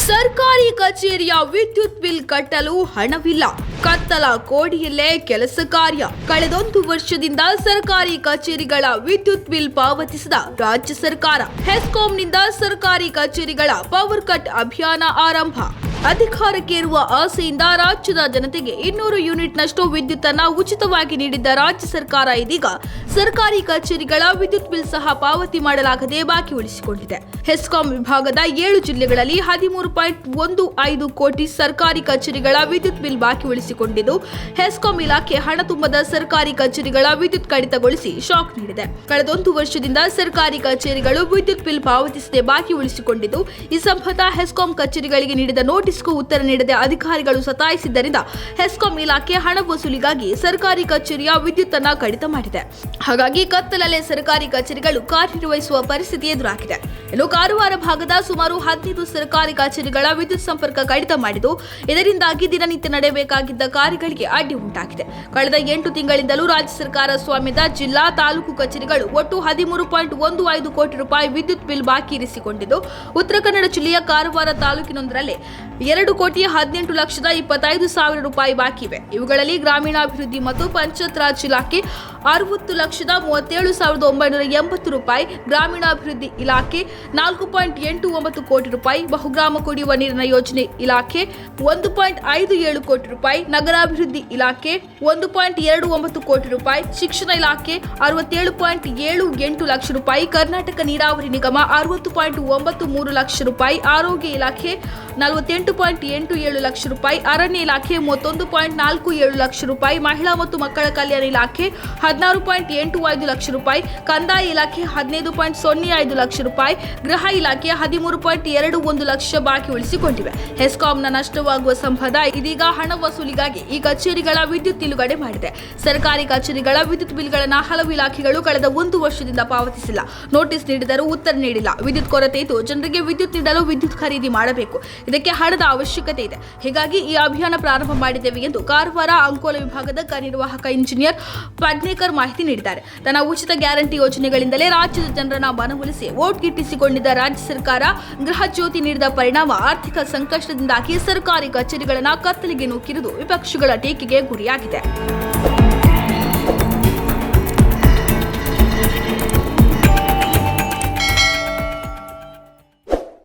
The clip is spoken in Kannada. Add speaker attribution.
Speaker 1: ಸರ್ಕಾರಿ ಕಚೇರಿಯ ವಿದ್ಯುತ್ ಬಿಲ್ ಕಟ್ಟಲು ಹಣವಿಲ್ಲ. ಕತ್ತಲ ಕೋಡಿಯಲ್ಲೇ ಕೆಲಸ ಕಾರ್ಯ. ಕಳೆದೊಂದು ವರ್ಷದಿಂದ ಸರ್ಕಾರಿ ಕಚೇರಿಗಳ ವಿದ್ಯುತ್ ಬಿಲ್ ಪಾವತಿಸಿದ ರಾಜ್ಯ ಸರ್ಕಾರ. ಹೆಸ್ಕಾಂನಿಂದ ಸರ್ಕಾರಿ ಕಚೇರಿಗಳ ಪವರ್ ಕಟ್ ಅಭಿಯಾನ ಆರಂಭ. ಅಧಿಕಾರಕ್ಕೆ ಇರುವ ಆಸೆಯಿಂದ ರಾಜ್ಯದ ಜನತೆಗೆ 200 ಯೂನಿಟ್ನಷ್ಟು ವಿದ್ಯುತ್ ಅನ್ನು ಉಚಿತವಾಗಿ ನೀಡಿದ್ದ ರಾಜ್ಯ ಸರ್ಕಾರ ಇದೀಗ ಸರ್ಕಾರಿ ಕಚೇರಿಗಳ ವಿದ್ಯುತ್ ಬಿಲ್ ಸಹ ಪಾವತಿ ಮಾಡಲಾಗದೆ ಬಾಕಿ ಉಳಿಸಿಕೊಂಡಿದೆ. ಹೆಸ್ಕಾಂ ವಿಭಾಗದ 7 ಜಿಲ್ಲೆಗಳಲ್ಲಿ 13.15 ಕೋಟಿ ಸರ್ಕಾರಿ ಕಚೇರಿಗಳ ವಿದ್ಯುತ್ ಬಿಲ್ ಬಾಕಿ ಉಳಿಸಿಕೊಂಡಿದ್ದು, ಹೆಸ್ಕಾಂ ಇಲಾಖೆ ಹಣ ತುಂಬದ ಸರ್ಕಾರಿ ಕಚೇರಿಗಳ ವಿದ್ಯುತ್ ಕಡಿತಗೊಳಿಸಿ ಶಾಕ್ ನೀಡಿದೆ. ಕಳೆದೊಂದು ವರ್ಷದಿಂದ ಸರ್ಕಾರಿ ಕಚೇರಿಗಳು ವಿದ್ಯುತ್ ಬಿಲ್ ಪಾವತಿಸದೆ ಬಾಕಿ ಉಳಿಸಿಕೊಂಡಿದ್ದು, ಈ ಸಂಬಂಧ ಹೆಸ್ಕಾಂ ಕಚೇರಿಗಳಿಗೆ ನೀಡಿದ ನೋಟಿಸ್ಗೂ ಉತ್ತರ ನೀಡದೆ ಅಧಿಕಾರಿಗಳು ಸತಾಯಿಸಿದ್ದರಿಂದ ಹೆಸ್ಕಾಂ ಇಲಾಖೆ ಹಣ ವಸೂಲಿಗಾಗಿ ಸರ್ಕಾರಿ ಕಚೇರಿಯ ವಿದ್ಯುತ್ ಅನ್ನು ಕಡಿತ ಮಾಡಿದೆ. ಹಾಗಾಗಿ ಕತ್ತಲಲ್ಲೇ ಸರ್ಕಾರಿ ಕಚೇರಿಗಳು ಕಾರ್ಯನಿರ್ವಹಿಸುವ ಪರಿಸ್ಥಿತಿ ಎದುರಾಗಿದೆ. ಇನ್ನು ಕಾರವಾರ ಭಾಗದ ಸುಮಾರು 15 ಸರ್ಕಾರಿ ಕಚೇರಿಗಳ ವಿದ್ಯುತ್ ಸಂಪರ್ಕ ಕಡಿತ ಮಾಡಿದ್ದು, ಇದರಿಂದಾಗಿ ದಿನನಿತ್ಯ ನಡೆಯಬೇಕಾಗಿದ್ದ ಕಾರ್ಯಗಳಿಗೆ ಅಡ್ಡಿ ಉಂಟಾಗಿದೆ. ಕಳೆದ 8 ತಿಂಗಳಿಂದಲೂ ರಾಜ್ಯ ಸರ್ಕಾರ ಸ್ವಾಮ್ಯದ ಜಿಲ್ಲಾ, ತಾಲೂಕು ಕಚೇರಿಗಳು ಒಟ್ಟು 13.15 ಕೋಟಿ ರೂಪಾಯಿ ವಿದ್ಯುತ್ ಬಿಲ್ ಬಾಕಿ ಇರಿಸಿಕೊಂಡಿದ್ದು, ಉತ್ತರ ಕನ್ನಡ ಜಿಲ್ಲೆಯ ಕಾರವಾರ ತಾಲೂಕಿನೊಂದರಲ್ಲೇ 2,18,25,000 ರೂಪಾಯಿ ಬಾಕಿ ಇವೆ. ಇವುಗಳಲ್ಲಿ ಗ್ರಾಮೀಣಾಭಿವೃದ್ಧಿ ಮತ್ತು ಪಂಚಾಯತ್ ರಾಜ್ ಇಲಾಖೆ 60,37,980 ರೂಪಾಯಿ, ಗ್ರಾಮೀಣಾಭಿವೃದ್ಧಿ ಇಲಾಖೆ 4.89 ಕೋಟಿ ರೂಪಾಯಿ, ಬಹುಗ್ರಾಮ ಕುಡಿಯುವ ನೀರಿನ ಯೋಜನೆ ಇಲಾಖೆ 1.57 ಕೋಟಿ ರೂಪಾಯಿ, ನಗರಾಭಿವೃದ್ಧಿ ಇಲಾಖೆ 1.29 ಕೋಟಿ ರೂಪಾಯಿ, ಶಿಕ್ಷಣ ಇಲಾಖೆ 67.78 ಲಕ್ಷ ರೂಪಾಯಿ, ಕರ್ನಾಟಕ ನೀರಾವರಿ ನಿಗಮ 60.93 ಲಕ್ಷ ರೂಪಾಯಿ, ಆರೋಗ್ಯ ಇಲಾಖೆ 48.87 ಲಕ್ಷ ರೂಪಾಯಿ, ಅರಣ್ಯ ಇಲಾಖೆ 31.47 ಲಕ್ಷ ರೂಪಾಯಿ, ಮಹಿಳಾ ಮತ್ತು ಮಕ್ಕಳ ಕಲ್ಯಾಣ ಇಲಾಖೆ 16.85 ಲಕ್ಷ ರೂಪಾಯಿ, ಕಂದಾಯ ಇಲಾಖೆ 15.05 ಲಕ್ಷ ರೂಪಾಯಿ, ಗೃಹ ಇಲಾಖೆ 13.21 ಲಕ್ಷ ಬಾಕಿ ಉಳಿಸಿಕೊಂಡಿವೆ. ಹೆಸ್ಕಾಂನ ನಷ್ಟವಾಗುವ ಸಂಬಂಧ ಇದೀಗ ಹಣ ವಸೂಲಿಗಾಗಿ ಈ ಕಚೇರಿಗಳ ವಿದ್ಯುತ್ ನಿಲುಗಡೆ ಮಾಡಿದೆ. ಸರ್ಕಾರಿ ಕಚೇರಿಗಳ ವಿದ್ಯುತ್ ಬಿಲ್ಗಳನ್ನು ಹಲವು ಇಲಾಖೆಗಳು ಕಳೆದ 1 ವರ್ಷದಿಂದ ಪಾವತಿಸಿಲ್ಲ. ನೋಟಿಸ್ ನೀಡಿದರೂ ಉತ್ತರ ನೀಡಿಲ್ಲ. ವಿದ್ಯುತ್ ಕೊರತೆ ಇದ್ದು ಜನರಿಗೆ ವಿದ್ಯುತ್ ನೀಡಲು ವಿದ್ಯುತ್ ಖರೀದಿ ಮಾಡಬೇಕು. ಇದಕ್ಕೆ ಹಣದ ಅವಶ್ಯಕತೆ ಇದೆ. ಹೀಗಾಗಿ ಈ ಅಭಿಯಾನ ಪ್ರಾರಂಭ ಮಾಡಿದ್ದೇವೆ ಎಂದು ಕಾರವಾರ ಅಂಕೋಲ ವಿಭಾಗದ ಕಾರ್ಯನಿರ್ವಾಹಕ ಇಂಜಿನಿಯರ್ ಪಡ್ನೇಕರ್ ಮಾಹಿತಿ ನೀಡಿದ್ದಾರೆ. ತನ್ನ ಉಚಿತ ಗ್ಯಾರಂಟಿ ಯೋಜನೆಗಳಿಂದಲೇ ರಾಜ್ಯದ ಜನರನ್ನ ಮನವೊಲಿಸಿ ವೋಟ್ ಗಿಟ್ಟಿಸಿಕೊಂಡಿದ್ದ ರಾಜ್ಯ ಸರ್ಕಾರ ಗೃಹ ಜ್ಯೋತಿ ನೀಡಿದ ಪರಿಣಾಮ ಆರ್ಥಿಕ ಸಂಕಷ್ಟದಿಂದಾಗಿ ಸರ್ಕಾರಿ ಕಚೇರಿಗಳನ್ನು ಕತ್ತಲಿಗೆ ನೂಕಿರುವುದು ವಿಪಕ್ಷಗಳ ಟೀಕೆಗೆ ಗುರಿಯಾಗಿದೆ.